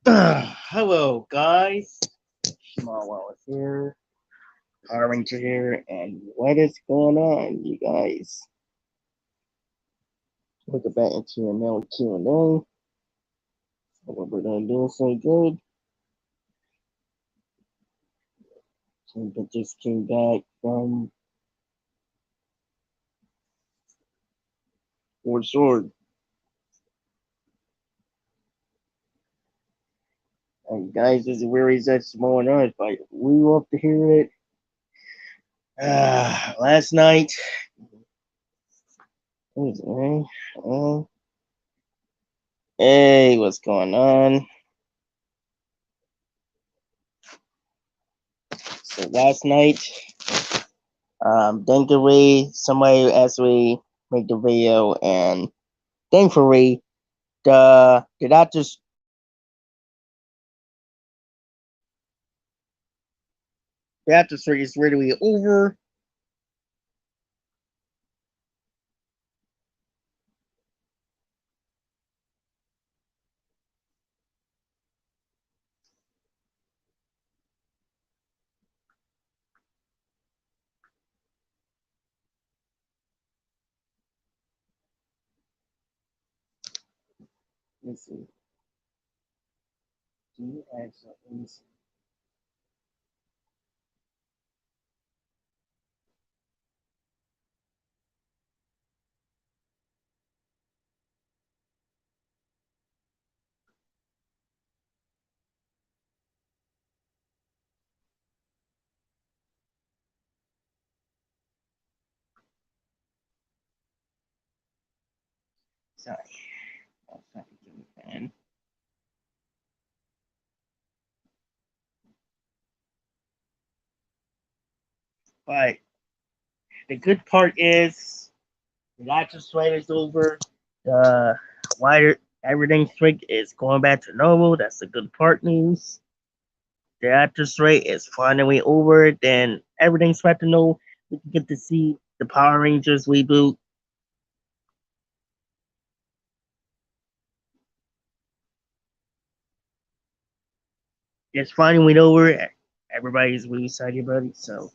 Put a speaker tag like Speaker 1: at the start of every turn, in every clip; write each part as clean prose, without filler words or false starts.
Speaker 1: Hello, guys. Small Wallace here, Power Ranger here, and what is going on, you guys? Welcome back into another Q&A. Hope we're doing so good. So I just came back from Fort Sword. And guys, this is where he's at going on, but we love to hear it. Last night, what is it, man? Hey, what's going on? So last night, thankfully, somebody asked me make the video, and thankfully, the doctors the doctor surgery is really over. Let's see. Do you have something? Sorry, that's not a good fan. But the good part is the doctor strike is over. The wider everything strike is going back to normal. That's the good part news. The actor strike is finally over. Then everything's back to normal. We can get to see the Power Rangers reboot. It's finally over. Everybody's really excited about it. So,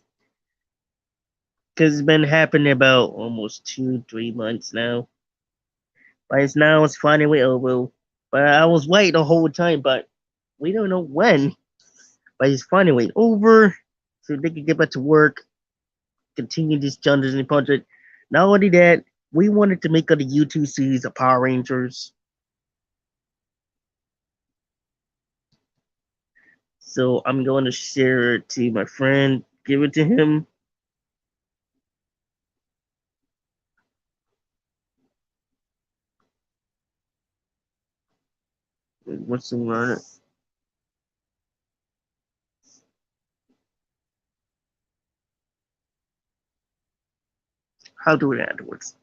Speaker 1: because it's been happening about almost 2, 3 months now. But it's finally over. But I was waiting the whole time, but we don't know when. But it's finally over, so they can get back to work, continue this Dungeons and Project. Not only that, we wanted to make a YouTube series of Power Rangers. So I'm going to share it to my friend, give it to him. What's the word? How do it afterwards?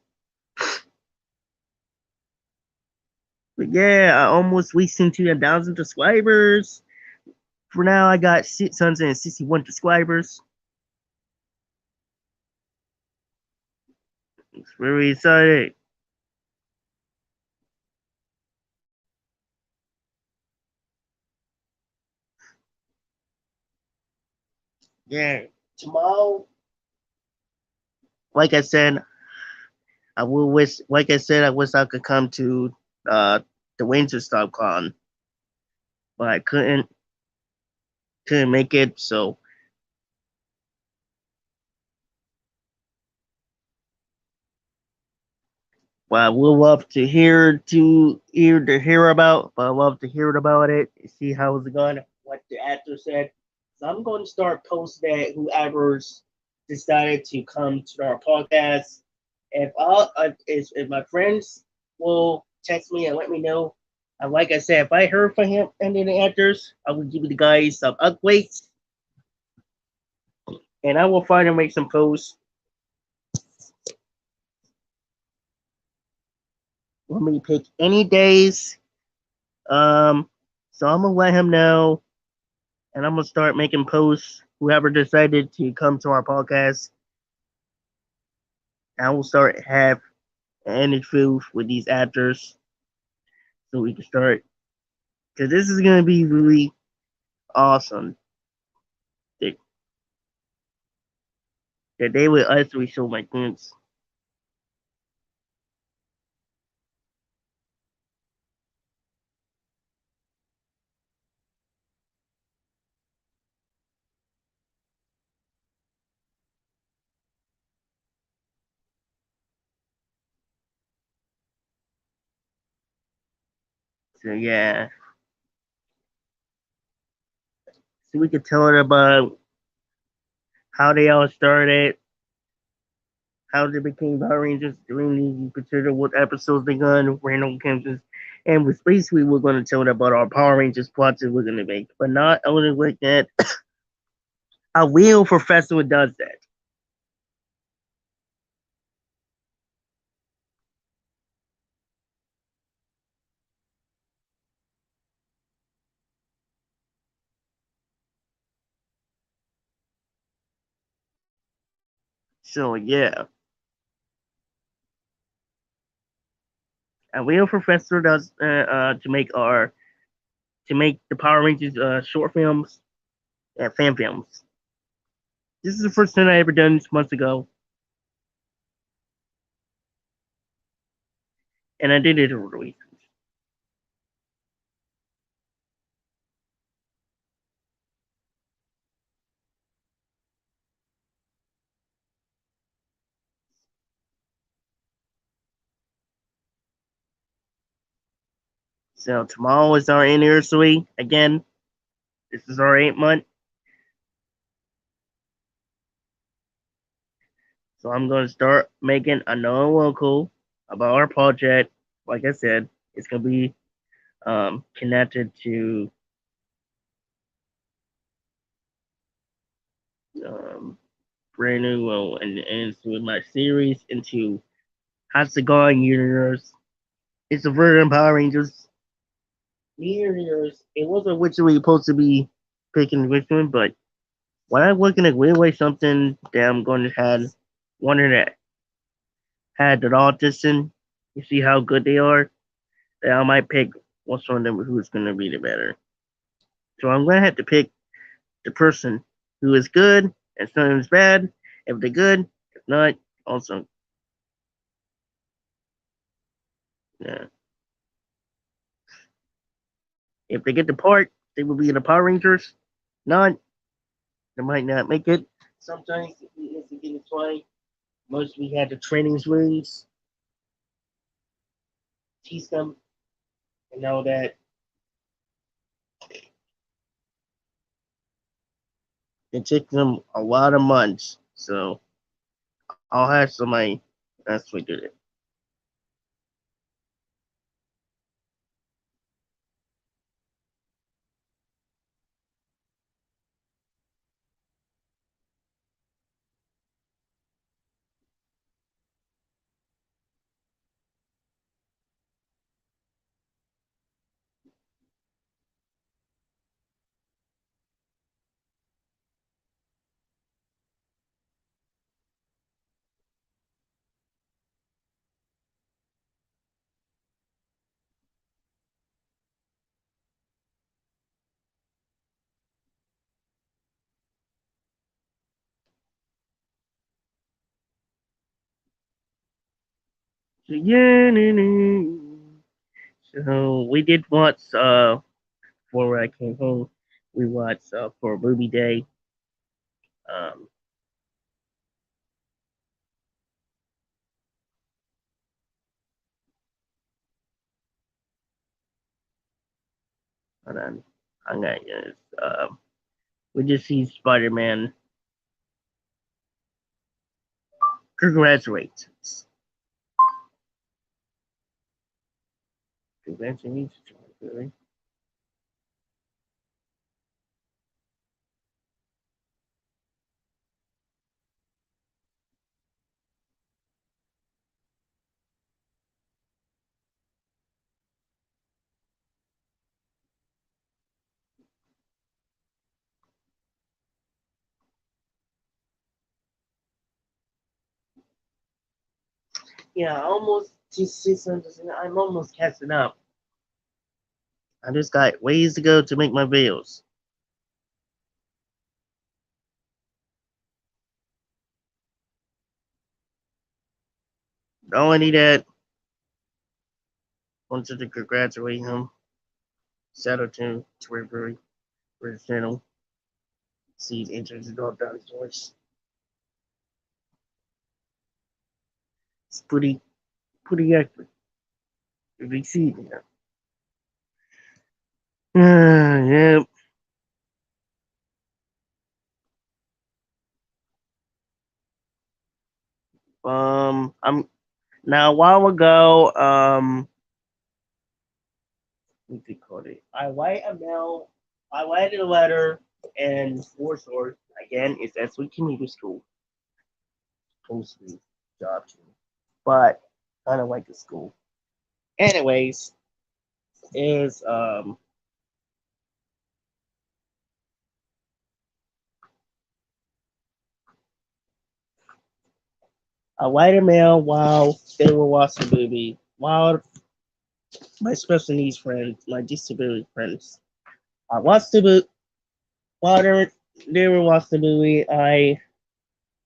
Speaker 1: But yeah, I almost reached into 1,000 subscribers. For now, I got 661 subscribers. It's very exciting. Yeah, tomorrow, like I said, I will wish, like I said, I wish I could come to uh the Winter Stop Con, but I couldn't make it. So, but I would love to hear about. But I love to hear about it. See how it's going. What the actor said. So I'm going to start posting that whoever's decided to come to our podcast. If my friends will text me and let me know. And like I said, if I heard from him and the actors, I will give you the guys some updates, and I will try to make some posts. Let me pick any days. Um, so I'm gonna let him know, and I'm gonna start making posts. Whoever decided to come to our podcast, I will start have an interview with these actors, so we can start because this is gonna be really awesome. The, the day with us, we show my glimpse. So yeah, so we could tell her about how they all started, how they became Power Rangers, during the consider what episodes they got, random encounters, and with basically we're going to tell them about our Power Rangers plots that we're going to make, but not only like that. A real professor does that. So yeah, a real professor does to make the Power Rangers short films and fan films. This is the first thing I ever done months ago, and I did it over the week. So tomorrow is our anniversary again. This is our 8 month. So I'm gonna start making another local about our project. Like I said, it's gonna be connected to um, brand new and with my series into Hasagan Universe. It's a version of Power Rangers. Universe. It wasn't originally supposed to be picking which one, but when I'm looking at Railway something that I'm going to have one that had the audition, you see how good they are, then I might pick which one of them who's going to be the better. So I'm going to have to pick the person who is good and some is bad. If they're good, if not, also, yeah. If they get the part, they will be in the Power Rangers. Not, they might not make it. Sometimes if we get it twice, most we had the training rooms, teach them, and know that it took them a lot of months. So I'll have somebody actually do it. So yeah, so we did watch before I came home. We watched for movie day. Um, hold on, I'm gonna we just see Spider Man. Congratulations. Congratulations. Really? Yeah, almost just 600. I'm almost catching up. I just got ways to go to make my videos. Not only that, wanted to congratulate him. Shout out to him to everybody for his channel. See his interest in dog dinosaurs. It's pretty accurate. If you see it there. Yeah. I'm now a while ago. What do you call it? I write a mail. I write a letter and Warsaw again. It's at Sweet Community School. Supposed to be job too, but kind of like the school. Anyways, is I write a mail while they were watching the movie. While my special needs friends, my disability friends, I watched the movie. While they were watching the movie, I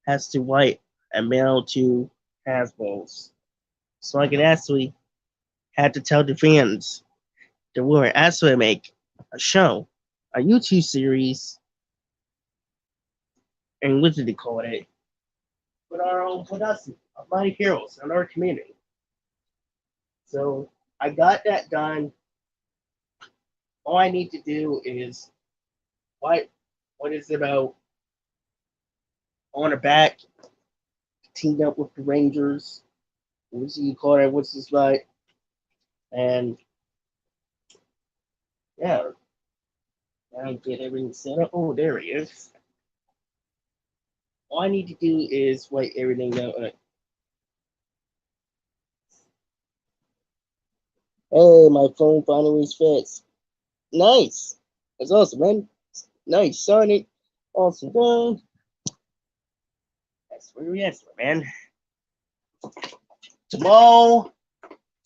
Speaker 1: has to write a mail to Hasbro's, so I could actually had to tell the fans that we were actually make a show, a YouTube series, and what did they call it? With our own production of Mighty Heroes in our community. So I got that done. All I need to do is what is it about on the back, teamed up with the Rangers. What's you call it? What's this right? And yeah, I get everything set up. Oh, there he is. All I need to do is write everything down. Hey, my phone finally is fixed. Nice. That's awesome, man. Nice, Sonic. Awesome, done. That's where we answer, man. Tomorrow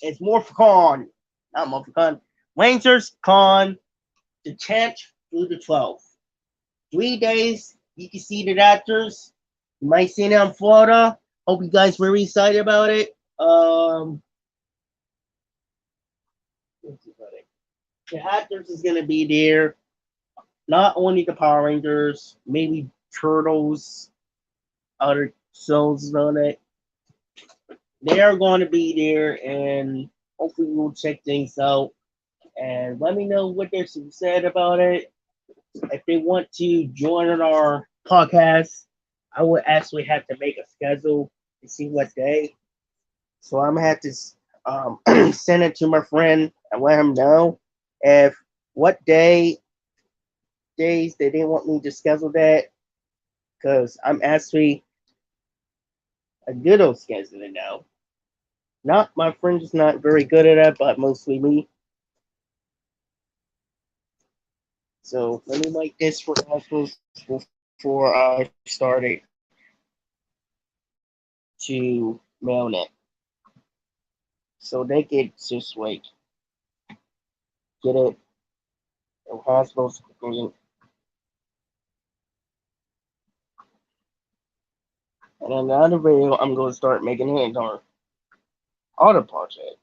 Speaker 1: it's MorphCon. Not MorphCon. Rangers Con, the 10th through the 12th. 3 days. You can see the actors. You might see them in Florida. Hope you guys were excited about it. The actors is gonna be there. Not only the Power Rangers, maybe Turtles, other shows on it. They are going to be there, and hopefully we'll check things out. And let me know what they're said about it. If they want to join our podcast, I would actually have to make a schedule to see what day. So I'm gonna have to send it to my friend and let him know if what days they didn't want me to schedule that, because I'm actually a good old scheduling now. Not my friend is not very good at it, but mostly me. So let me make this for assholes before I started to mail it. So they could just like get it in hospitals quickly. And in another video, I'm going to start making it our auto project.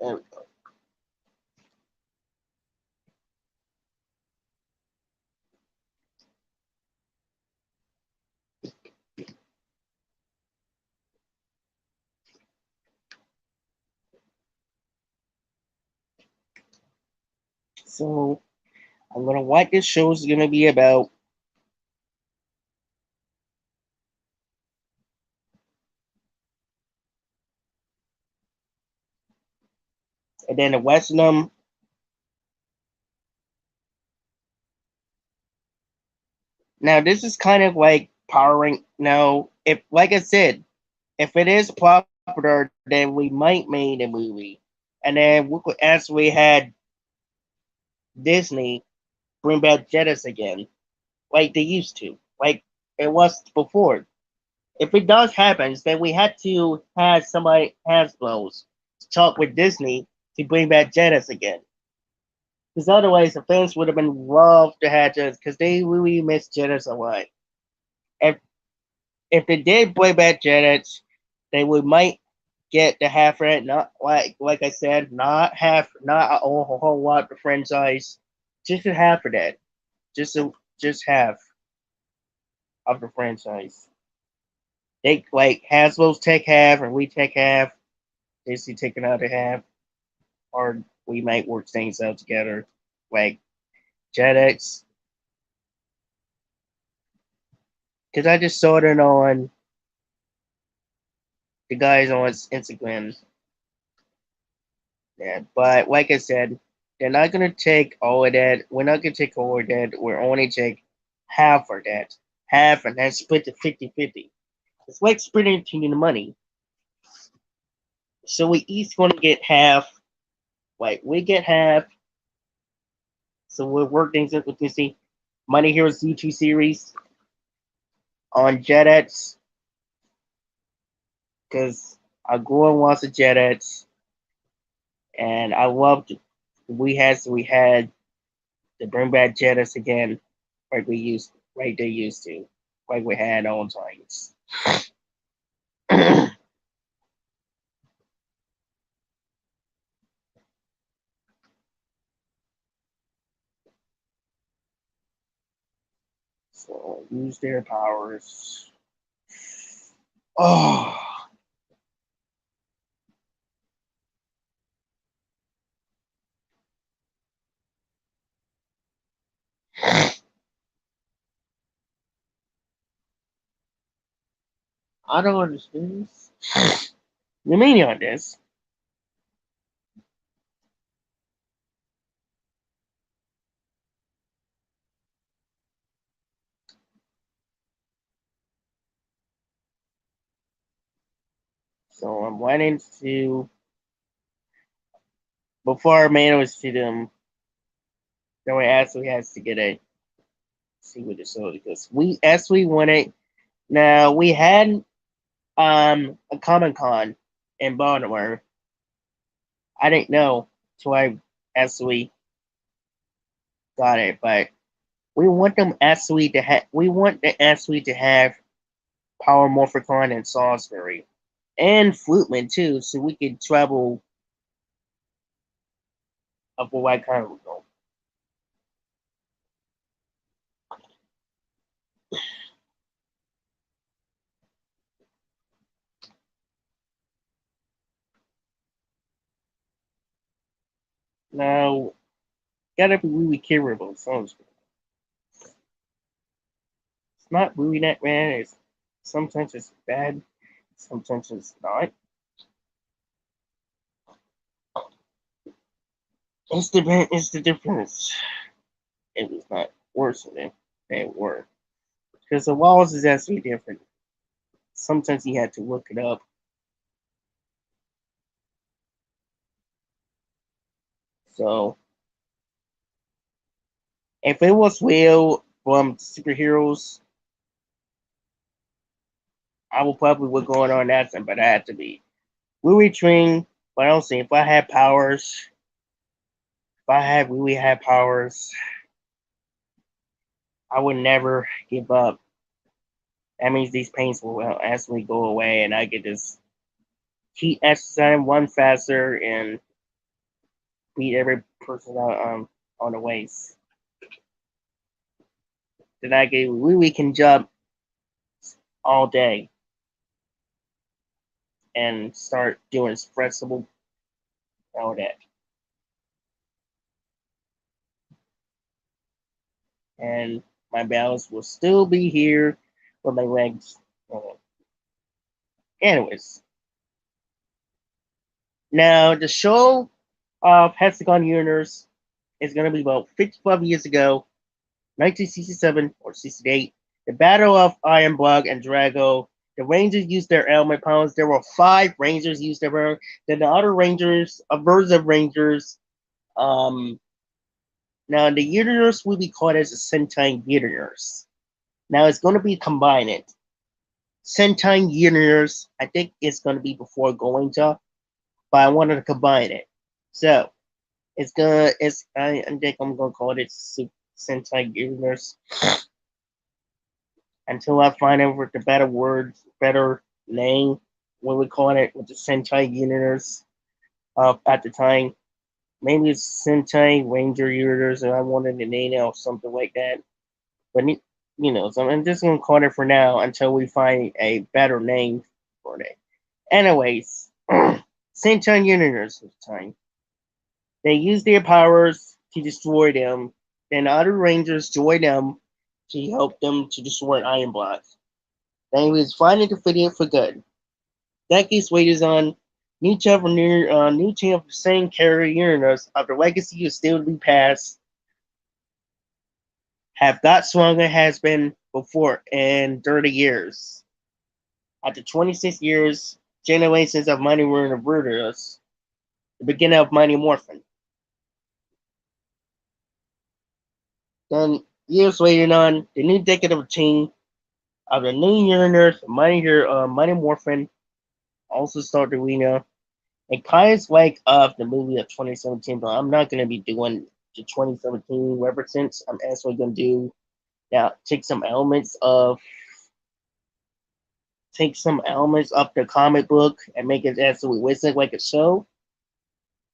Speaker 1: There we go. So I'm gonna what this show is gonna be about. And then the Westernum. Now this is kind of like powering. Now, if like I said, if it is popular, then we might make a movie, and then we could actually had Disney bring back Jettis again, like they used to, like it was before. If it does happen, then we had to have somebody Hasbro's to talk with Disney to bring back Jetix again. Because otherwise, the fans would have been loved to have Jetix because they really miss Jetix a lot. If if they did bring back Jetix, they would might get the half of it. Not like I said, not a whole lot of the franchise, just a half of that, just half of the franchise. They like Hasbro's take half and we take half. Disney take another half, or we might work things out together. Like JetX, because I just saw it on the guys on Instagram. Yeah, but like I said, they're not gonna take all of that. We're not gonna take all of that. We're only take half of that, half, and then split it 50-50. It's like splitting the money. So we each gonna get half. Like we get half. So we'll work things out with Disney. Money Heroes Z2 series on JetX because I grew and wants a JetX, and I loved. We had to bring back JetX again, like they used to, like we had all times. So use their powers. Oh, I don't understand this. You mean on this? So I'm waiting to before Amanda was to them. Then we actually has to get a see what the show because we actually wanted. Now we had a Comic Con in Baltimore. I didn't know till I actually got it, but we want them actually to have. We want the actually to have Power Morphicon and Salisbury and Fluteman too, so we can travel up a White Carnival. Now, gotta be really careful about Salisbury. It's not really that bad. It's sometimes it's bad, sometimes it's not. It's the difference. It was not worse than they were because the walls is actually different. Sometimes you had to look it up. So if it was real from superheroes, I would probably would going on that, but I had to be Louis Train. But I don't see if I had powers, if I had really had powers, I would never give up. That means these pains will actually go away, and I could just keep exercising, run faster, and beat every person on the waist. Then I could really can jump all day and start doing flexible all that. And my balance will still be here with my legs. Anyways, now the show of Hexagon Universe is going to be about 55 years ago, 1967 or 68. The Battle of Ironbog and Drago. The Rangers used their element powers. There were 5 Rangers used their power. Then the other Rangers, a version of Rangers. Um, Now the universe will be called as a Sentai universe. Now it's going to be combined. Sentai Universe. I think it's gonna be before going to, but I wanted to combine it. So I think I'm gonna call it Sentai Universe until I find out what the better words, better name, what we call it with the Sentai Universe at the time. Maybe it's Sentai Ranger Universe, and I wanted to name it or something like that. But so I'm just gonna call it for now until we find a better name for it. Anyways, Sentai Universe this time. They use their powers to destroy them. Then other Rangers join them to help them to destroy Iron Blocks. Then he was finally defeated for good. Decades later on, new champ of same carrier universe of the legacy is still to be passed have got stronger has been before in 30 years. After 26 years, generations of Mighty were averted us. The beginning of Mighty Morphin. Then years later on, the new decade of team of the new universe, Mighty Morphin also started the arena. It kind of like of the movie of 2017, but I'm not gonna be doing the 2017 reference. I'm actually gonna do now take some elements of the comic book and make it absolutely wizard like a show.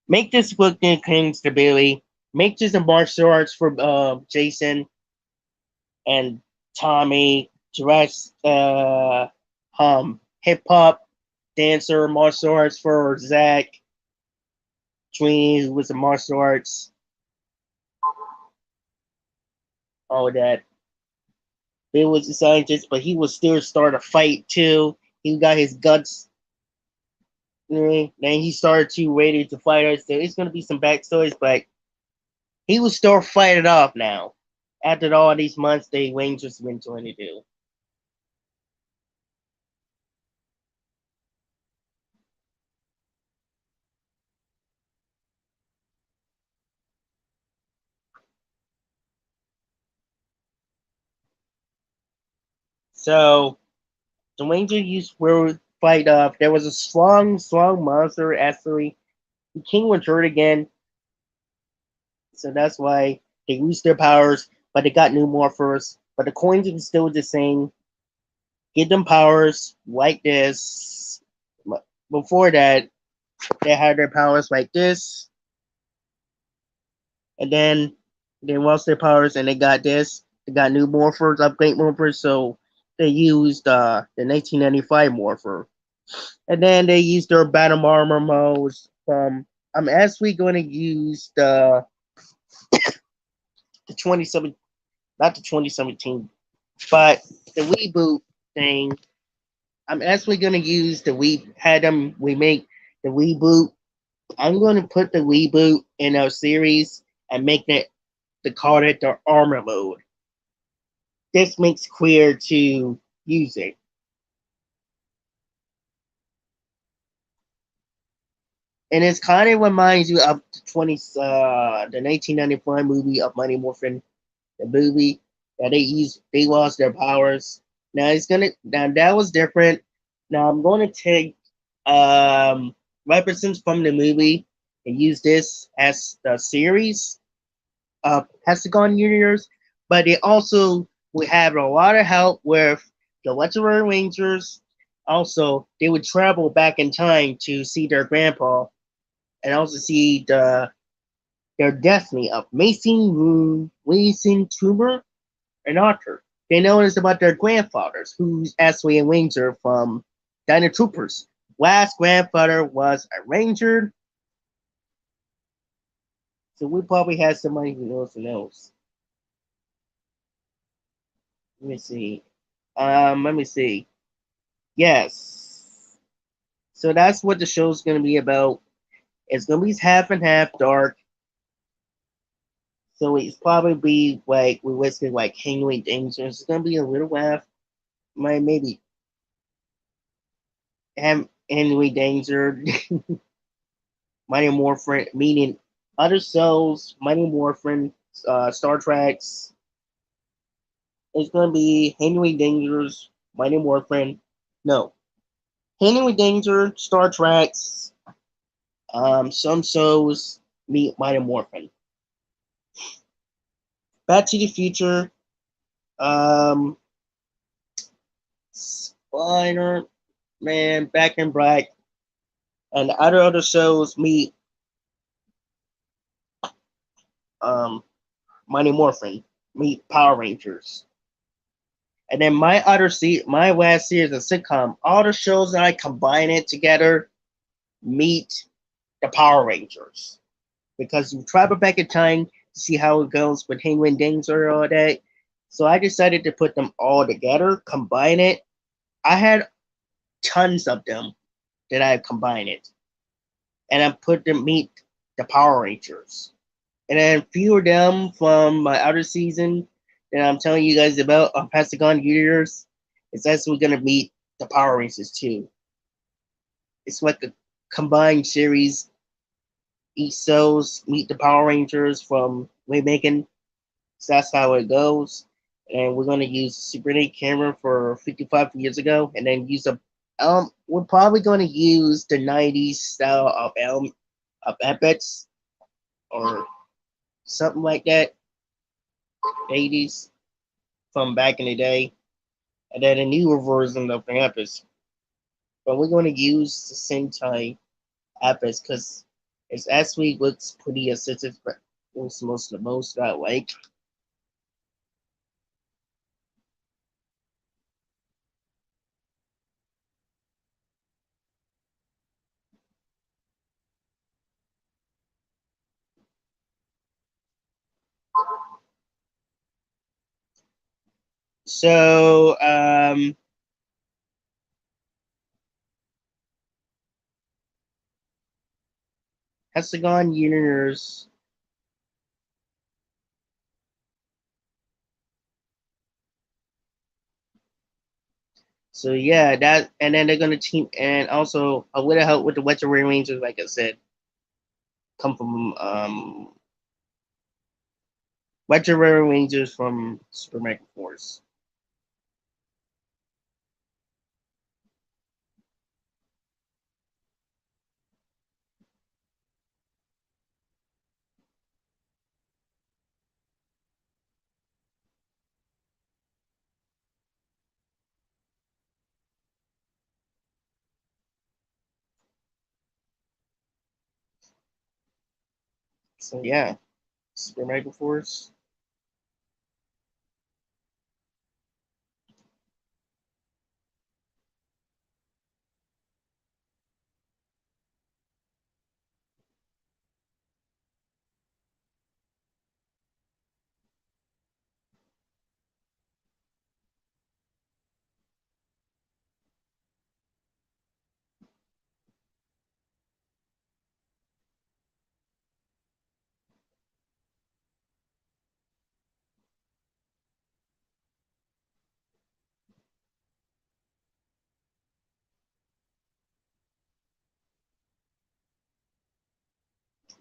Speaker 1: Make this book in King's to Billy. Make this a martial arts for Jason and Tommy. Dress hip hop dancer martial arts for Zach. Trini who was the martial arts. All that. Bill was a scientist, but he was still start a fight too. He got his guts. Then he started to ready to fight us. So it's gonna be some backstories, but he will start fighting off now. After all these months, the Rangers have been trying to do. So the Rangers used were fight off. There was a strong monster actually. The king was hurt again, so that's why they used their powers, but they got new morphers. But the coins are still the same. Give them powers like this. Before that, they had their powers like this, and then they lost their powers and they got this. They got new morphers, upgrade morphers, so they used the 1995 morpher. And then they used their battle armor modes. I'm actually going to use the 27, not the 2017, but the reboot thing. I'm actually going to use we make the reboot. I'm going to put the reboot in our series and make it to call it the armor mode. This makes clear to use it. And it kind of reminds you of the 1995 movie of Mighty Morphin, the movie that they lost their powers. Now that was different. Now I'm going to take references from the movie and use this as the series of Hexagon Universe, but it also would have a lot of help with the Legendary Rangers. Also, they would travel back in time to see their grandpa and also see their destiny of Mason Tumor and Arthur. They noticed about their grandfathers, who's actually a ranger from Dino Troopers. Last grandfather was a ranger, so we probably have somebody who knows. Let me see. Let me see. Yes. So that's what the show's gonna be about. It's gonna be half and half dark. So it's probably be like we listed like Henry Dangerous. It's gonna be a little laugh. Maybe Henry Danger, Mighty Morphin, meaning other shows, Mighty Morphin, Star Treks. It's gonna be Henry Dangerous, Mighty Morphin. No. Henry Danger, Star Treks, some shows meet Mighty Morphin. Back to the Future, um, Spider Man, Back in Black, and other shows meet um, Mighty Morphin, meet Power Rangers. And then my last series of sitcom, all the shows that I combine it together meet the Power Rangers. Because you travel back in time to see how it goes with Penguin Dings or all that. So I decided to put them all together, combine it. I had tons of them that I combined it. And I put them meet the Power Rangers. And then a few of them from my other season that I'm telling you guys about on Pentagon Years is actually gonna meet the Power Rangers too. It's like a combined series. Each shows meet the Power Rangers from Waymaking. So that's how it goes. And we're gonna use Super 8 camera for 55 years ago, and then use a we're probably gonna use the 90s style of epics or something like that, 80s from back in the day, and then a newer version of the epics. But we're gonna use the same time epics because it actually looks pretty aesthetic, but it's most I like. So Hexagon Universe. So yeah, that and then they're gonna team and also a little help with the Western Rangers, like I said, come from Western Rangers from Super Mega Force. So yeah, Super Mega Force.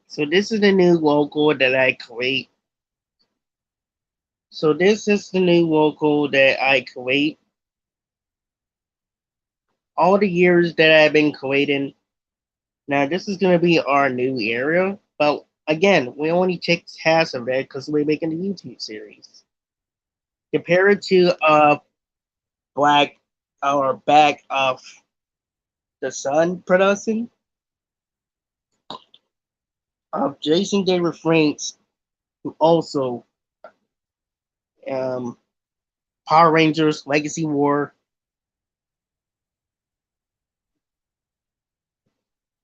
Speaker 1: So this is the new logo that I create. So this is the new logo that I create. All the years that I've been creating. Now this is gonna be our new area, but again, we only take half of it because we're making a YouTube series. Compare it to Black or Back of the Sun production of Jason David Franks, who also um, Power Rangers Legacy War.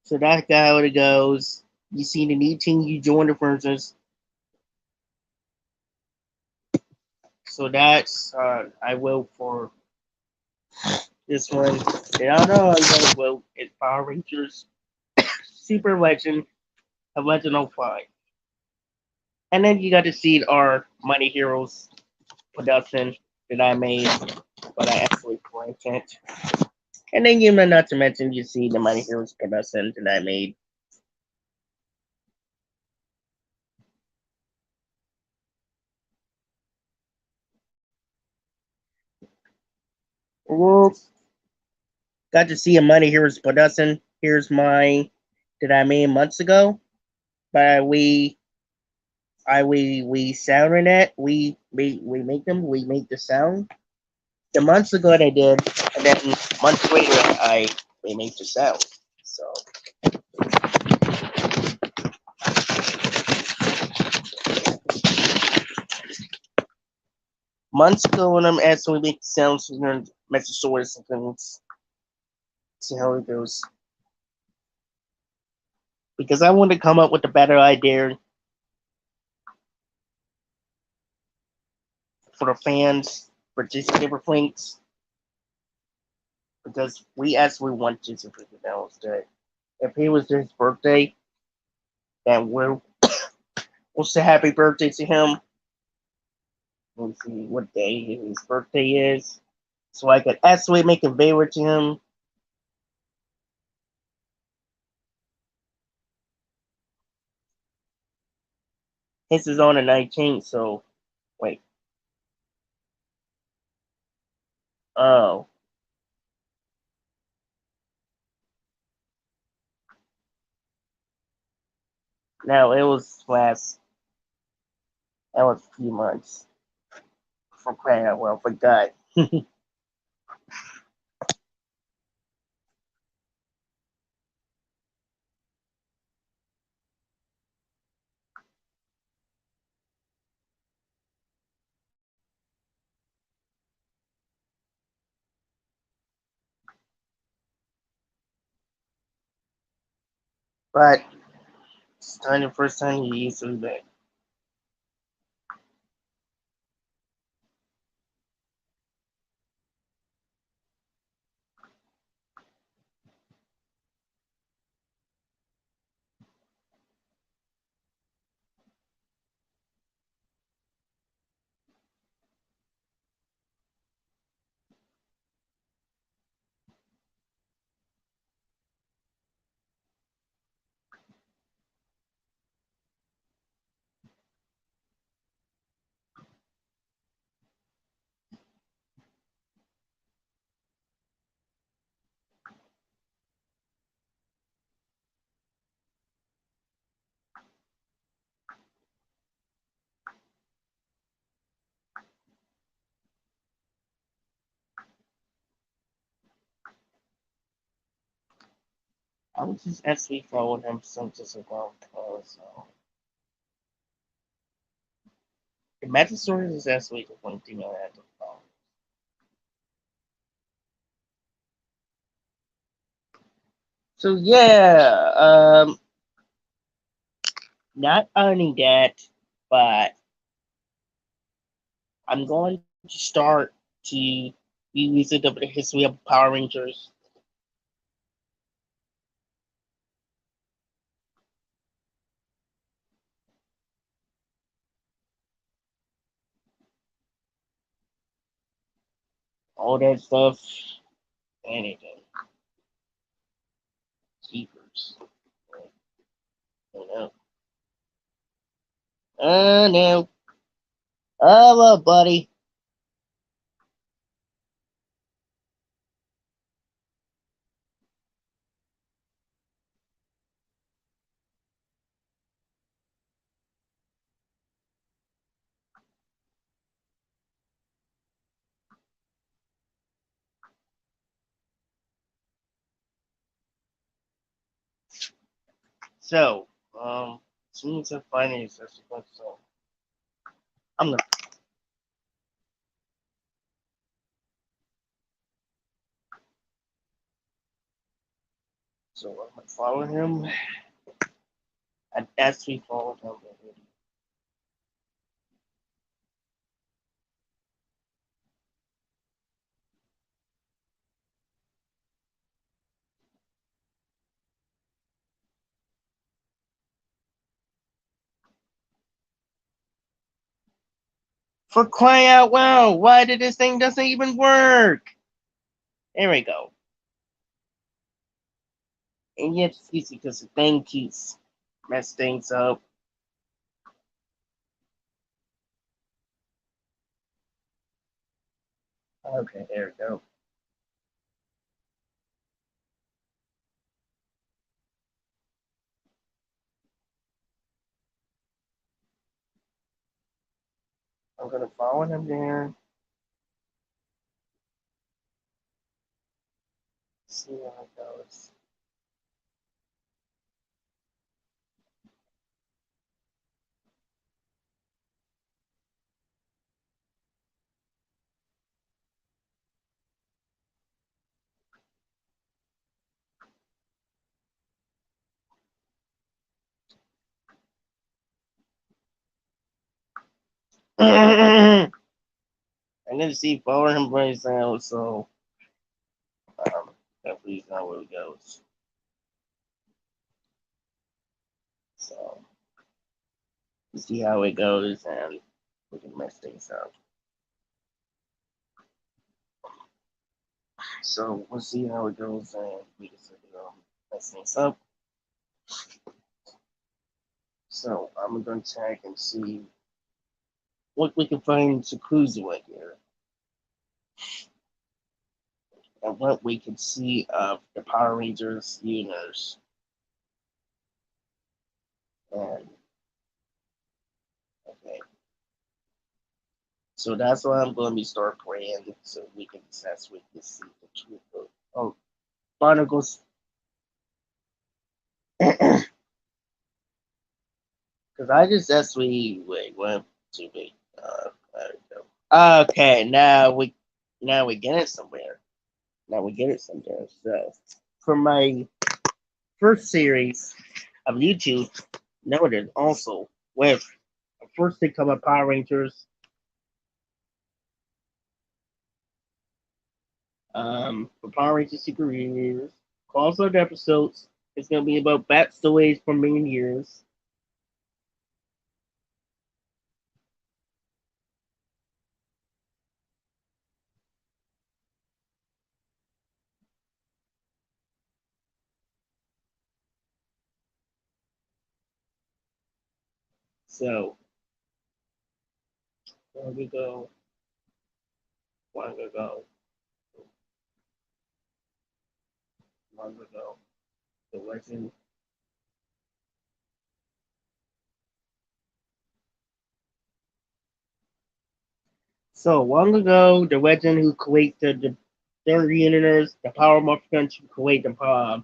Speaker 1: So that's how it goes. You see the new team, you join the versions. So that's I will for this one. And I know I'm gonna vote is Power Rangers Super Legend of Legend 05. And then you got to see our Mighty Heroes production that I made, but I actually printed. And then you know not to mention you see the Mighty Heroes production that I made. Well, got to see a Money Here's production. Here's my that I made months ago. But we sounded it. We make them. We make the sound. The months ago I did, and then months later I we make the sound. So months ago when I'm actually making sounds, we're gonna Metrosaurus and things. See how it goes. Because I want to come up with a better idea for the fans for Jason Paper Flinks. Because we actually want Jason Paper Flinks to. If it was his birthday, then we'll say happy birthday to him. Let's see what day his birthday is. So I could actually make a favor to him. His is on the 19th, so wait. Oh. No, it was last that was a few months. For crying out well, forgot. But it's time the first time he used to be back. I was just actually following him since just ago. So the Magic is actually the one thing I had to follow. So yeah, not only that, but I'm going to start to revisit the history of Power Rangers. All that stuff, anything. Keepers. You know. No. Hello, buddy. So, as soon as I find it, so I'm gonna. So I'm gonna follow him. I actually followed him already. For crying out loud! Why did this thing doesn't even work? There we go. And yet, it's because the thing keeps mess things up. Okay, there we go. I'm gonna follow him there. See how it goes. I'm gonna see follow him right now, so hopefully not where it goes. So we'll see how it goes and we can mess things up. So we'll see how it goes and we can mess things up. So I'm gonna check and see what we can find Sakuza here. And what we can see of the Power Rangers universe. And okay. So that's why I'm gonna be start praying so we can assess we can see the truth of barnacles. Because I just actually wait one two wait. Okay, now we get it somewhere. Now we get it somewhere. So for my first series of YouTube, noted also with first they come up Power Rangers, for Power Rangers Super Rangers, crossover episodes. It's gonna be about backstories from many years. So long ago, long ago, long ago, the legend. So long ago, the legend who created the third universe, the power morphin to create the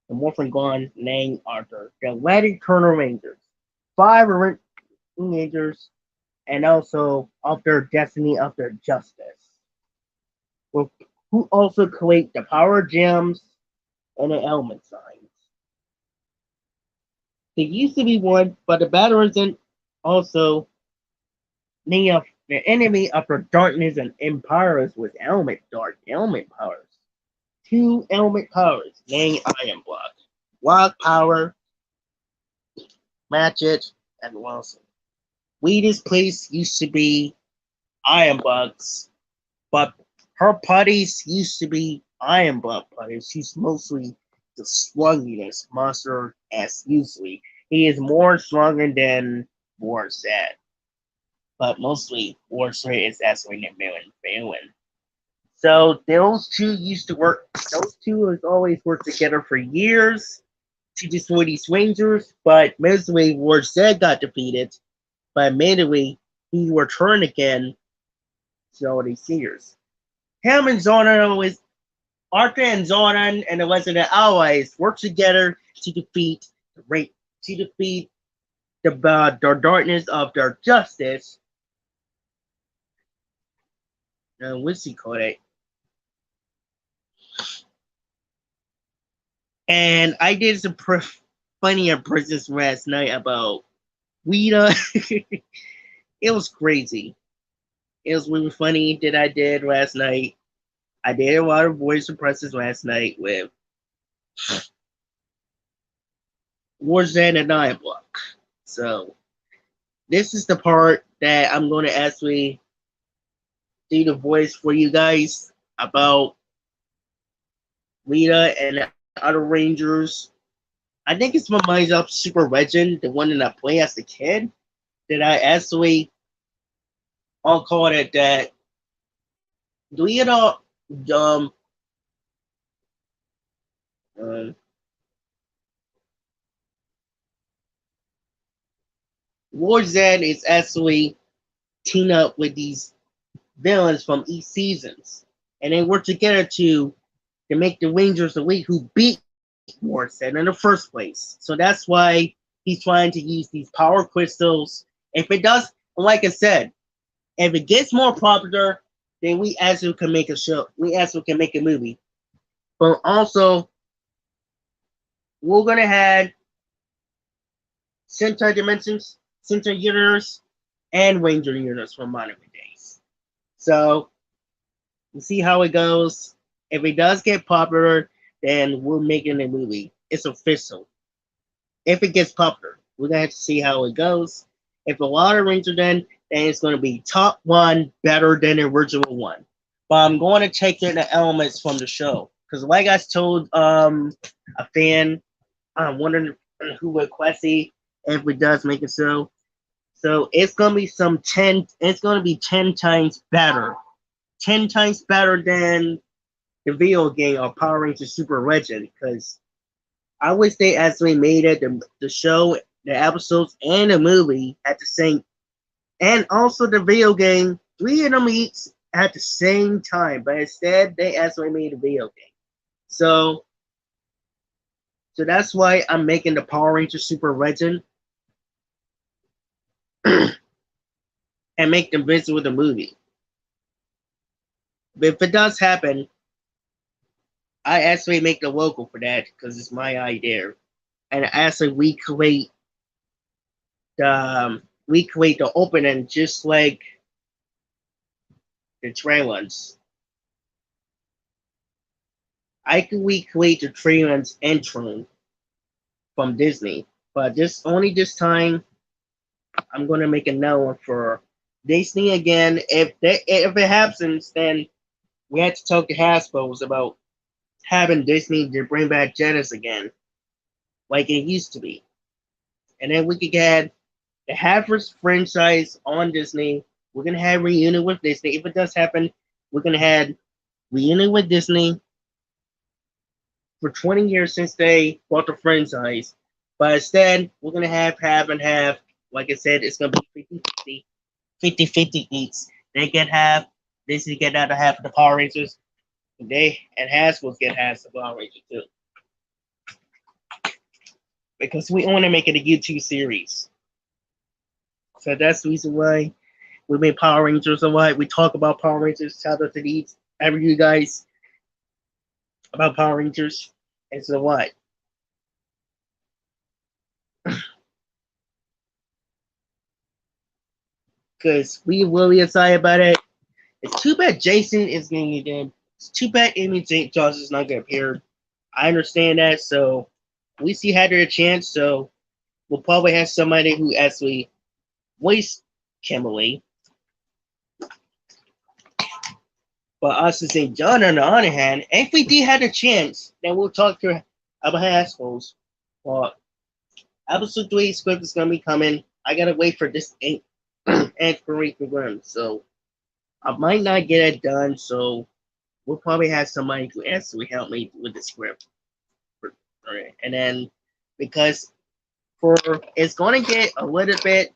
Speaker 1: morphin gone named Arthur, the Atlantic Turner Rangers, five Rangers, and also of their destiny of their justice, who also create the power gems and the element signs. They used to be one, but the battle isn't also named of the enemy of the darkness and empires with element powers. Two element powers, named Iron Block. Rock power, Matchet, and Wilson. Wheatus place used to be Iron Bucks, but her putties used to be Iron Block putties. She's mostly the sluggiest monster as usually. He is more stronger than Warzat, but mostly Warzat is actually the villain. So those two used to work. Those two has always worked together for years to destroy these Rangers, but mostly Warzat got defeated. But immediately he returned again to all these years. Him and Zoran always Arthur and Zoran and the rest of the allies work together to defeat to defeat the darkness of their justice. What's he called it? And I did some funny impressions last night about Rita. It was crazy. It was really funny that I did last night. I did a lot of voice impressions last night with Warzan and Nine Block. So this is the part that I'm going to actually do the voice for you guys about Rita and the other Rangers. I think it's from Minds Up Super Legend, the one that I played as a kid, that I actually I'll call it that. Do you know uh, Warzan is actually team up with these villains from each seasons, and they work together to make the Rangers elite who beat Morrison in the first place. So that's why he's trying to use these power crystals. If it does, like I said, if it gets more popular, then we actually can make a show. We actually can make a movie. But also, we're gonna have Sentai Dimensions, Sentai Universe, and Ranger Universe from modern days. So we'll see how it goes. If it does get popular, then we're making a movie. It's official. If it gets popular, we're gonna have to see how it goes. If a lot of Ranger then it's gonna be top one better than the original one. But I'm going to take in the elements from the show because, like I told a fan, I'm wondering who requested if it does make it so. So it's gonna be some 10. It's gonna be 10 times better, 10 times better than the video game of Power Rangers Super Legend. Because I wish they actually made it the show, the episodes, and the movie at the same, and also the video game. Three of them each at the same time, but instead they actually made a video game. So, so that's why I'm making the Power Rangers Super Legend and make them visit with the movie. But if it does happen, I actually make the logo for that because it's my idea, and actually we create the opening just like the trailers. I can recreate the trailers intro from Disney, but this time I'm gonna make another one for Disney again. If it happens, then we have to talk to Hasbro's about having Disney to bring back Genesis again, like it used to be, and then we could get the Havers franchise on Disney. We're gonna have reunion with Disney. If it does happen, we're gonna have reunion with Disney for 20 years since they bought the franchise. But instead, we're gonna have and have. Like I said, it's gonna be 50-50, 50-50 each. They get half. Disney get out of half of the Power Rangers. And they and Hasbro get half of the Power Rangers too. Because we want to make it a YouTube series. So that's the reason why we made Power Rangers and why we talk about Power Rangers. Shout out to these every you guys about Power Rangers. And so what? Because we really excited about it. It's too bad Jason is going to get in. It's too bad Amy St. Johnson is not going to appear. I understand that. So we see had a chance. So we'll probably have somebody who actually voiced Kimberly. But us as St. John, on the other hand, if we did have a chance, then we'll talk to about assholes. Well, episode 3 script is going to be coming. I got to wait for this inquiry to run. So I might not get it done. So we'll probably have somebody to actually help me with the script. And then because for it's going to get a little bit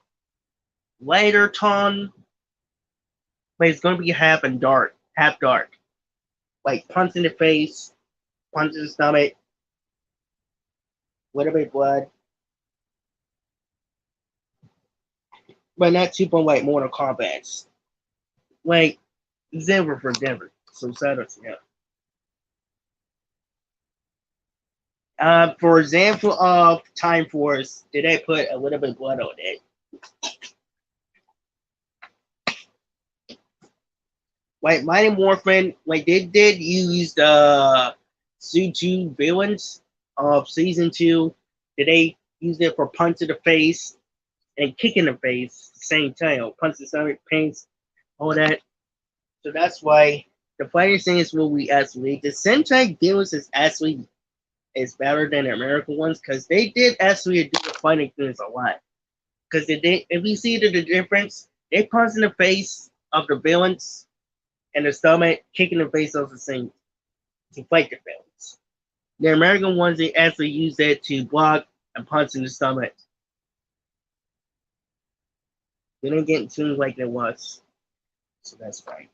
Speaker 1: lighter tone, but it's going to be half dark, like punch in the face, punch in the stomach, little bit blood, but not super like Mortal Kombat. Like Denver for Denver. So shout out to him. For example of Time Force, did I put a little bit of blood on it? Like Mighty Morphin, like they did use the Suju villains of season 2. Did they use it for punch to the face and kick in the face at the same time? Or punch the stomach, pains, all that. So that's why the fighting thing is what we actually the Sentai villains is better than the American ones because they did actually do the fighting things a lot. Because if you see the difference, they punch in the face of the villains and the stomach, kicking the face off the same to fight the villains. The American ones they actually use that to block and punch in the stomach. Didn't get tuned like it was. So that's fine.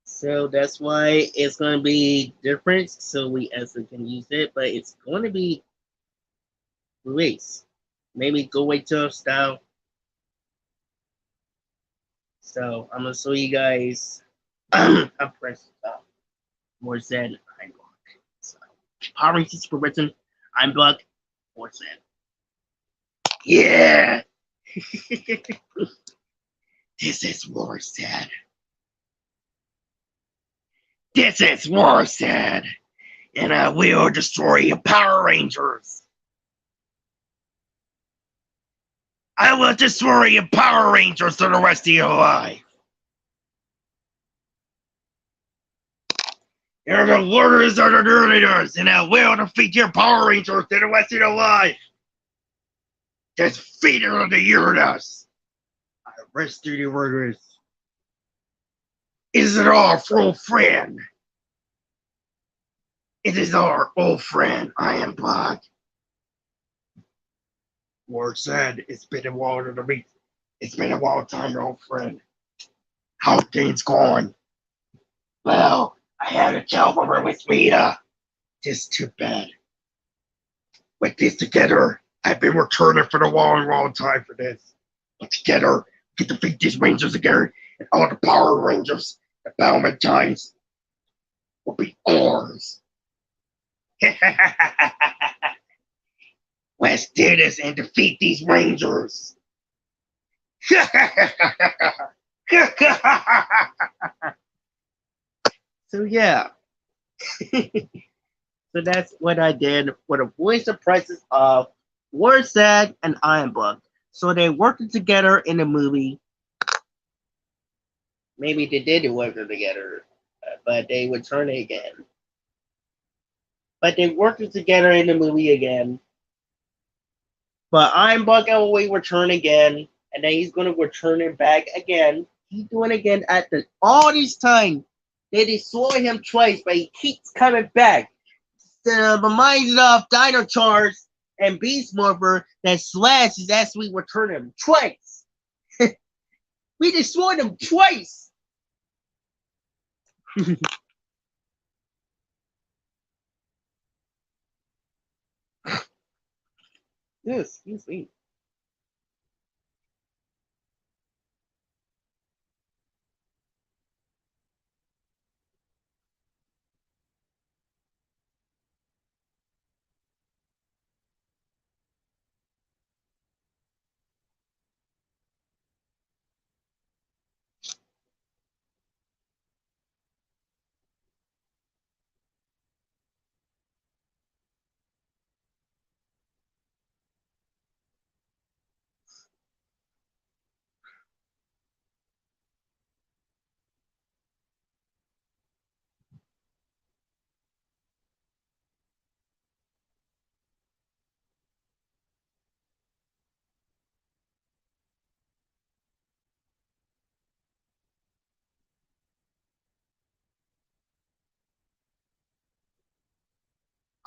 Speaker 1: So that's why it's going to be different. So we actually can use it, but it's going to be released. Maybe go wait till style. So I'm going to show you guys. I press more said I'm block. So Power Rangers Super Written, I'm block, more said. Yeah! This is more sad. This is more sad. And I will destroy your Power Rangers. I will destroy your Power Rangers for the rest of your life. You're the leaders of the leaders, and I will defeat your Power Rangers for the rest of your life. Defeater of the universe. I rescue the workers. Is it all for old friend? It is our old friend. I am black. Lord said, it's been a while to meet. It's been a while time, your old friend. How things going? Well, I had a job over with Rita. Just too bad. With this together, I've been returning for a long time for this. But together, we can defeat these Rangers again, and all the Power Rangers, the Valentines, will be ours. Let's do this and defeat these Rangers. So yeah. So that's what I did for the voice apprentices of Warsag and Ironblood. So they worked together in the movie. Maybe they did work together, but they would turn it again. But they worked together in the movie again. But Ironblood will return again, and then he's going to return it back again. He's doing it again at all this time. They destroy him twice, but he keeps coming back. Reminded of Dino Charge and Beast Morpher that Slash is actually returning him twice. We destroyed him twice. Yes, excuse me.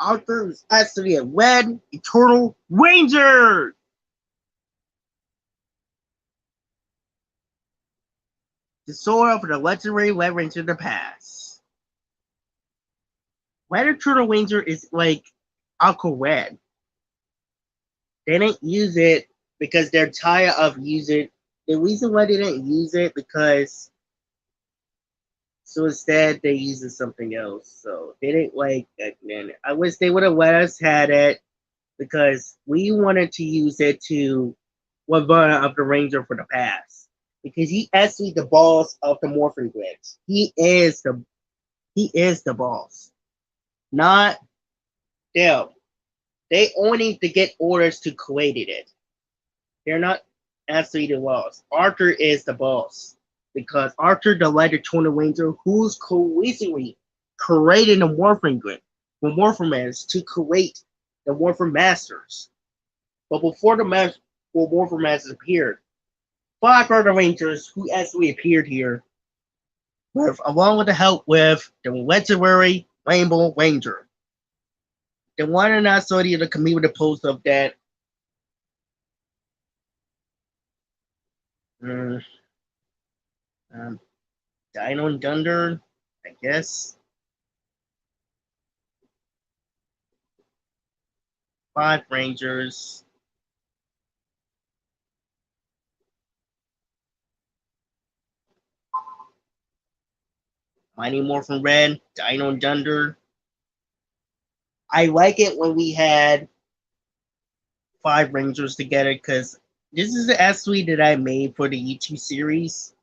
Speaker 1: Arthur is actually a red eternal ranger. The sword of the legendary Red Ranger of the past. Red Eternal Ranger is like Aqua Red. They didn't use it because they're tired of using it. The reason why they didn't use it because so instead they used something else. So they didn't like it. Man, I wish they would have let us had it because we wanted to use it to one of the Ranger for the past. Because he actually the boss of the Morphin Grids. He is the boss. Not them. They only need to get orders to create it. They're not actually the boss. Arthur is the boss. Because Arthur, the Lighter Tuna Ranger, who's cohesively creating the Morphin Grid for Morphomans to create the Morphin Masters. But before the Morphin Masters appeared, 5 other Rangers who actually appeared here, along with the help with the legendary Rainbow Ranger. The one and I saw the other come with a post of that. Mm, um, Dino and Thunder, I guess. Five Rangers. Mighty Morphin Red, Dino and Thunder. I like it when we had five Rangers together because this is the SW that I made for the YouTube series.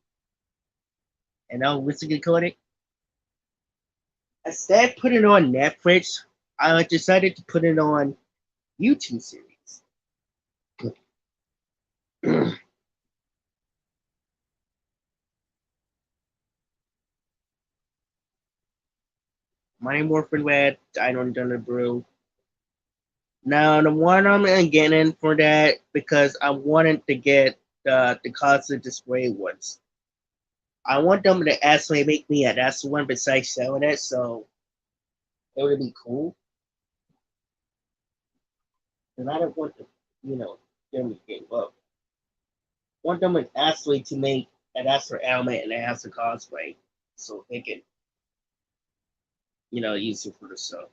Speaker 1: And now Wizard Codec. Instead of putting it on Netflix, I decided to put it on YouTube series. Mighty Morphin Red, Dino and Thunder Brew. Now the one I'm getting for that because I wanted to get the constant display ones. I want them to actually make me an S1 besides selling it, so it would be cool. And I don't want to, them to get up. I want them actually to make an extra element and an extra cosplay so they can, use it for the show.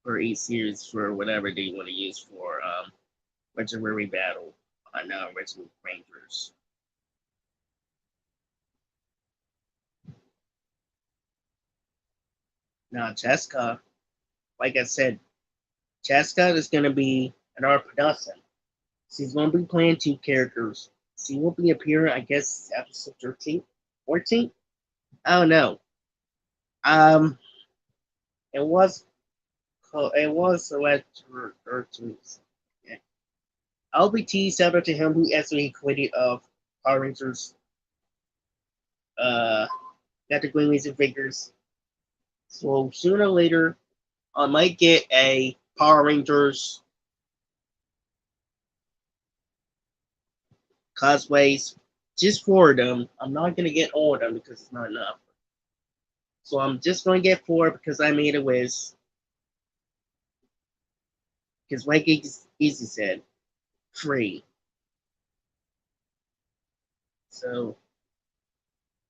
Speaker 1: For each series for whatever they want to use for legendary battle on Resident Rangers. Now Jessica, like I said, Jessica is gonna be an art production. She's gonna be playing two characters. She will be appearing, I guess, episode 13, 14. I don't know. Um, it was selected for 13. Yeah. I'll be teased out to him who actually created of Power Rangers. Got the Green Laser figures. So sooner or later, I might get a Power Rangers cosplays just for them. I'm not gonna get all of them because it's not enough. So I'm just gonna get four because I made a wish. Because like Easy said, free. So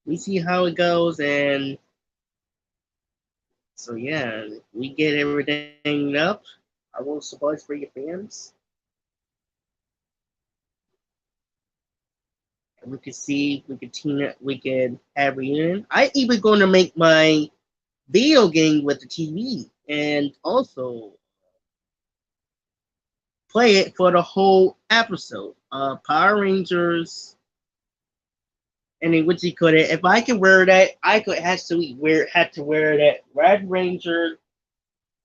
Speaker 1: we see how it goes, and so yeah, we get everything up. I will surprise for your fans. And we could see, we could have reunion. I even going to make my video game with the TV and also play it for the whole episode. Power Rangers, and then what you could if I could wear that, I could actually had to wear that Red Ranger,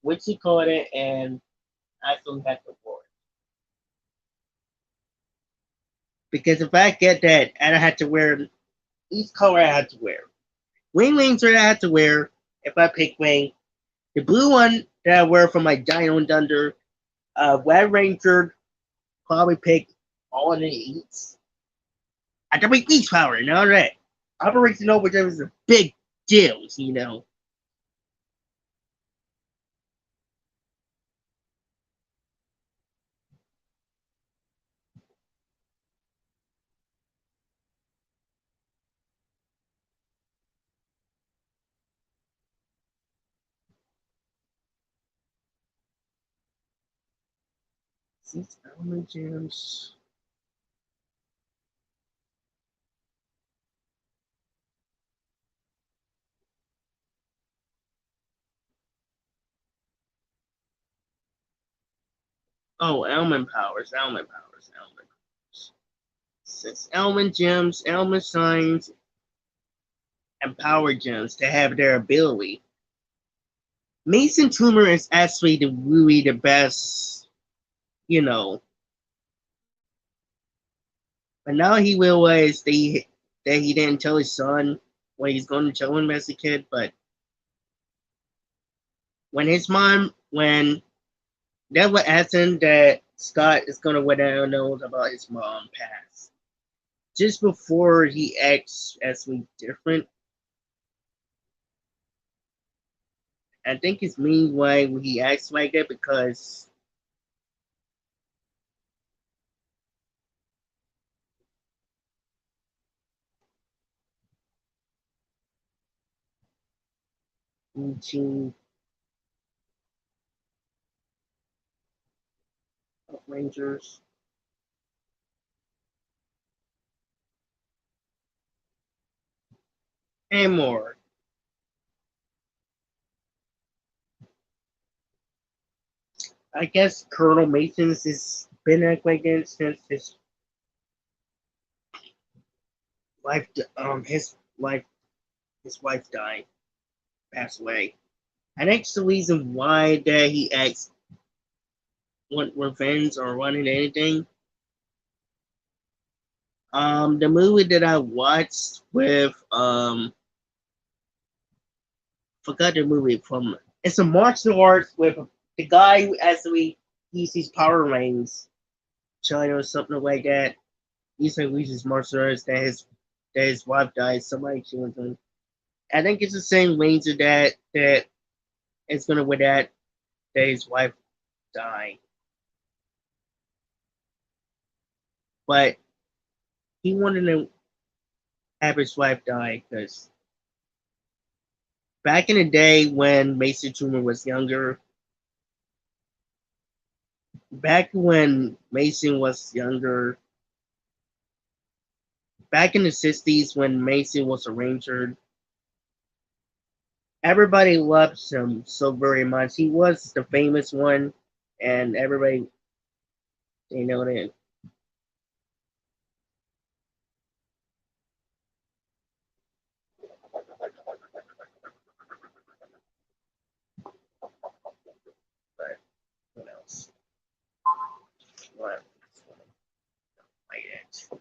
Speaker 1: what you call it, and actually had to wear it. Because if I get that and I had to wear each color I had to wear. Wing Ranger I had to wear if I pick Wing. The blue one that I wear for my Dino and Thunder. Red Ranger probably pick all of the eats. I can make each power and all that. Operation Overdrive is a big deal. Six element gems. Oh, element powers. Six element gems, element signs, and power gems to have their ability. Mason Tumor is actually really the best, But now he realized that he didn't tell his son what he's going to tell him as a kid. But when that was asking that Scott is going to let out knows about his mom passed. just before he acts as we different. I think it's mean why he acts like that because Team Rangers and more. I guess Colonel Mason's has been acting like that since wife, his wife, his wife died, passed away. And that's the reason why that he acts want revenge or wanting anything. The movie that I watched with forgot the movie from. It's a martial arts with the guy who actually uses power rings, China or something like that. He said uses martial arts that his wife died. Somebody killed him. I think it's the same ranger that is gonna with that his wife died, but he wanted to have his wife die because back in the day when Mason Truman was younger, back when Mason was younger, back in the 60s when Mason was a ranger, everybody loved him so very much. He was the famous one, and everybody, they know that. But what else? What? Like that.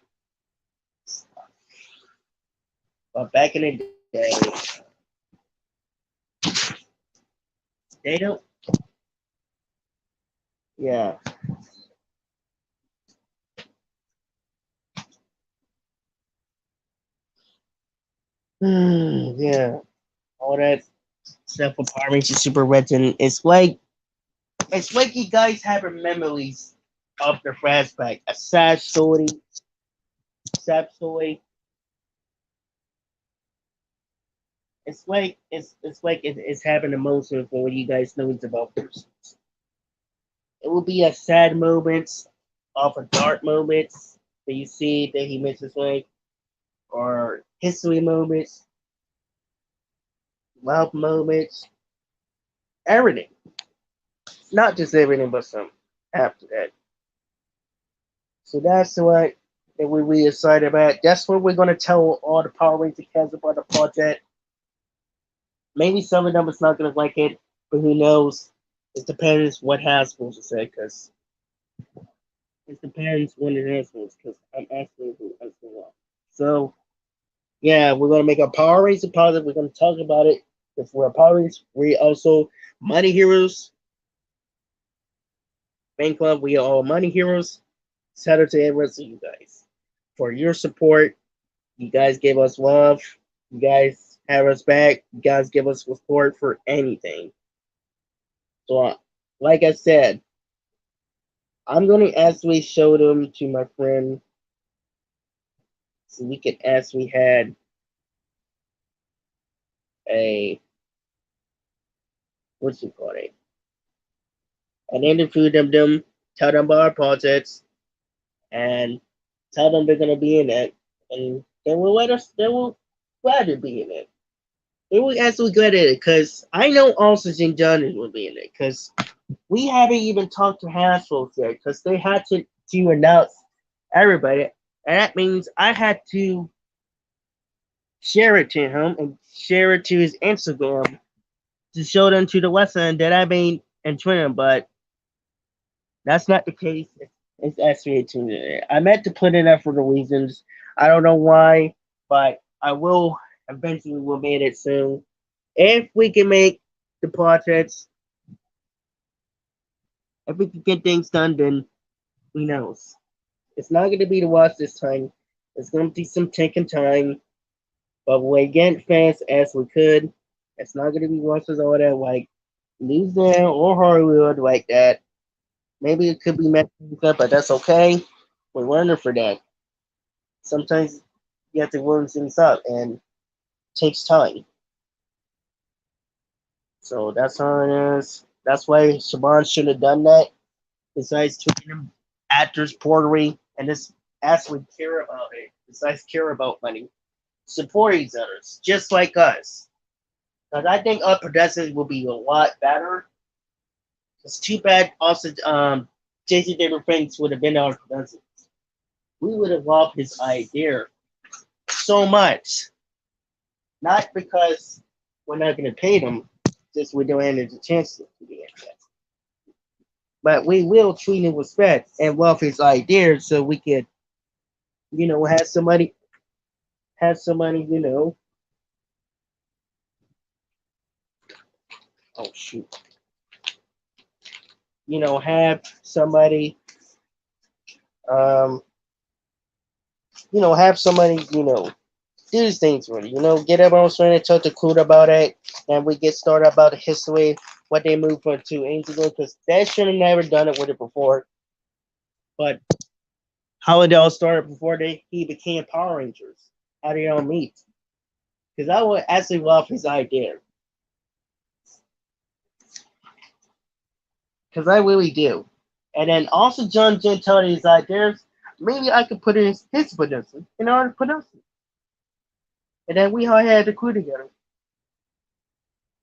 Speaker 1: But back in the day, they don't. Yeah. Yeah. All that stuff with Power Rangers Super Red, and it's like you guys have memories of the flashback. A sad story. It's like it's having emotion for what you guys know it's about persons. It will be a sad moments, of a dark moments that you see that he misses like, or history moments, love moments, everything. Not just everything, but some after that. So that's what that we excited about. That's what we're gonna tell all the Power Ranger cats about the project. Maybe some of them is not gonna like it, but who knows? It depends what Hasbro's to say, because it depends when it Hasbro's, because I'm asking who as well. So yeah, we're gonna make a Power Ranger positive. We're gonna talk about it. If we're Power Rangers, we also Money Heroes fan club. We are all Money Heroes. Shout out to every rest of you guys for your support. You guys give us love. You guys have us back. You guys give us support for anything. So, like I said, I'm going to actually show them to my friend so we can actually had a what's it called an interview them, tell them about our projects, and tell them they're going to be in it, and they will let us. They will gladly be in it. They will actually glad at it because I know Oxygen John will be in it because we haven't even talked to Hasbro yet because they had to announce everybody, and that means I had to share it to him and share it to his Instagram to show them to the lesson that I made and Twitter, but that's not the case. It's actually I meant to put it up for the reasons. I don't know why, but I will eventually will make it soon. If we can make the projects, if we can get things done, then who knows? It's not going to be the watch this time. It's gonna be some taking time, but we're getting fast as we could. It's not gonna be once all that like Louisiana or Hollywood like that. Maybe it could be messed up, but that's okay. We're learning for that. Sometimes you have to learn things up and it takes time. So that's how it is. That's why Saban should have done that. Besides treating them actors poorly and just actually care about it. Besides care about money. Support each other, just like us. Because I think our productions will be a lot better. It's too bad also JC David Franks would have been our producers. We would have loved his idea so much. Not because we're not going to pay them, just we don't have the chance to be interested. But we will treat him with respect and love his ideas so we could, have somebody, oh shoot, have somebody, um, have somebody, do these things for you. Get everyone started to talk to Clued about it, and we get started about the history, what they moved from 2 years ago, because they should have never done it with it before. But how it all started before he became Power Rangers, how they all meet. Because I would actually love his idea. Because I really do. And then also John Gentili's ideas, maybe I could put in his production in our production. And then we all had the crew together.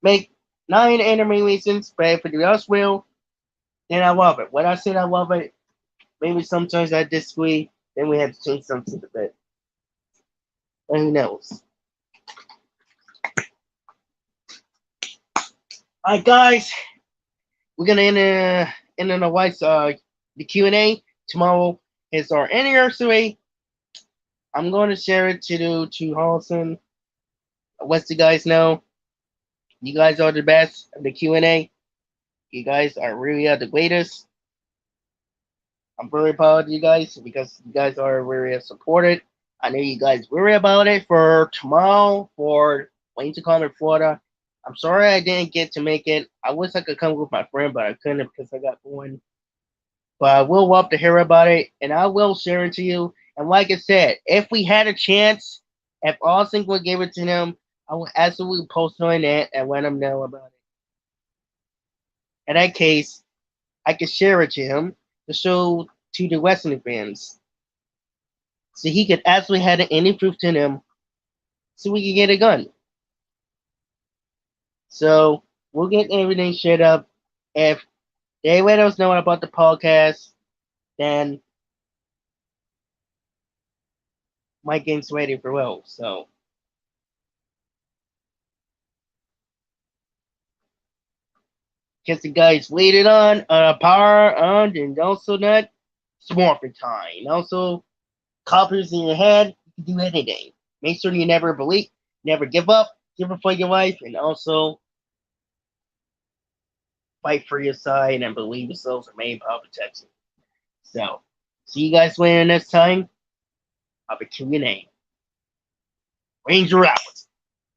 Speaker 1: Make 9 animations, but if it else will, then I love it. When I said I love it, maybe sometimes I disagree, then we have to change something a bit. But who knows? Alright guys, we're gonna end in a white the Q&A. Tomorrow is our anniversary. I'm going to share it to Holson. Let you guys know. You guys are the best of the Q&A. You guys are really the greatest. I'm very proud of you guys because you guys are very supported. I know you guys worry about it for tomorrow for Wayne to come in Florida. I'm sorry I didn't get to make it. I wish I could come with my friend, but I couldn't because I got one. But I will love to hear about it, and I will share it to you. And like I said, if we had a chance, if Austin would give it to him, I would absolutely post on it and let him know about it. In that case, I could share it to him to show to the wrestling fans. So he could actually have any proof to him so we could get a gun. So we'll get everything shared up. If they let us know about the podcast, then my game's ready for real. So just the guys waited on power on and also not swamping time. Also copies in your head, you can do anything. Make sure you never believe, never give up, give up for your life, and also fight for your side and believe yourselves are made power protection. So, see you guys later next time. I'll be Q&A. Ranger out.